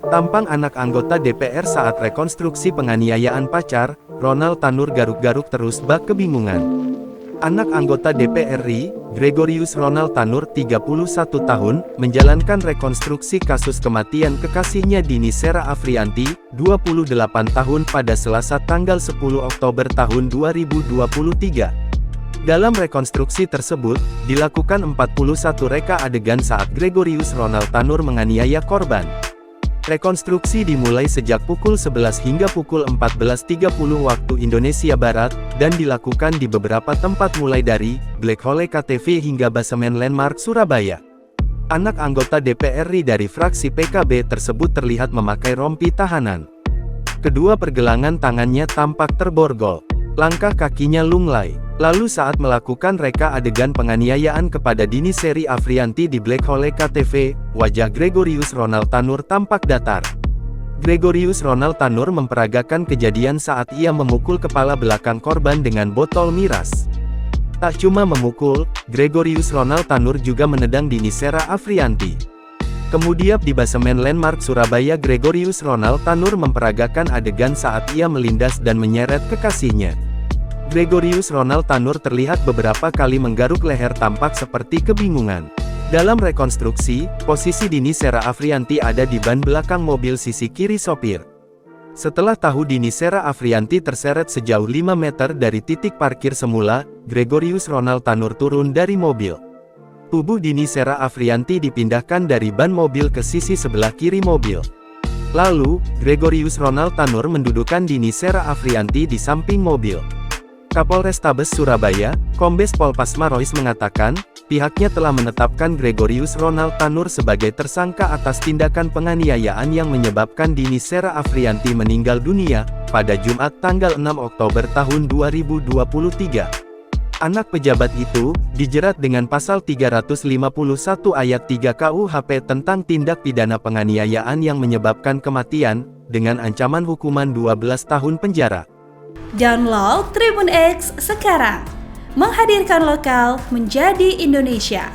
Tampang anak anggota DPR saat rekonstruksi penganiayaan pacar, Ronald Tanur garuk-garuk terus bak kebingungan. Anak anggota DPR RI, Gregorius Ronald Tanur 31 tahun, menjalankan rekonstruksi kasus kematian kekasihnya Dini Sera Afriyanti, 28 tahun pada Selasa tanggal 10 Oktober tahun 2023. Dalam rekonstruksi tersebut, dilakukan 41 reka adegan saat Gregorius Ronald Tanur menganiaya korban. Rekonstruksi dimulai sejak pukul 11 hingga pukul 14.30 waktu Indonesia Barat, dan dilakukan di beberapa tempat mulai dari Black Hole KTV hingga Basemen Landmark Surabaya. Anak anggota DPR RI dari fraksi PKB tersebut terlihat memakai rompi tahanan. Kedua pergelangan tangannya tampak terborgol. Langkah kakinya lunglai. Lalu saat melakukan reka adegan penganiayaan kepada Dini Seri Afriyanti di Black Hole KTV, wajah Gregorius Ronald Tanur tampak datar. Gregorius Ronald Tanur memperagakan kejadian saat ia memukul kepala belakang korban dengan botol miras. Tak cuma memukul, Gregorius Ronald Tanur juga menendang Dini Sera Afriyanti. Kemudian di Basemen Landmark Surabaya, Gregorius Ronald Tanur memperagakan adegan saat ia melindas dan menyeret kekasihnya. Gregorius Ronald Tanur terlihat beberapa kali menggaruk leher tampak seperti kebingungan. Dalam rekonstruksi, posisi Dini Sera Afriyanti ada di ban belakang mobil sisi kiri sopir. Setelah tahu Dini Sera Afriyanti terseret sejauh 5 meter dari titik parkir semula, Gregorius Ronald Tanur turun dari mobil. Tubuh Dini Sera Afriyanti dipindahkan dari ban mobil ke sisi sebelah kiri mobil. Lalu, Gregorius Ronald Tanur mendudukan Dini Sera Afriyanti di samping mobil. Kapolrestabes Surabaya, Kombes Pol Pasma Rois mengatakan, pihaknya telah menetapkan Gregorius Ronald Tanur sebagai tersangka atas tindakan penganiayaan yang menyebabkan Dini Sera Afriyanti meninggal dunia, pada Jumat tanggal 6 Oktober tahun 2023. Anak pejabat itu, dijerat dengan pasal 351 ayat 3 KUHP tentang tindak pidana penganiayaan yang menyebabkan kematian, dengan ancaman hukuman 12 tahun penjara. Download Tribun X sekarang, menghadirkan lokal menjadi Indonesia.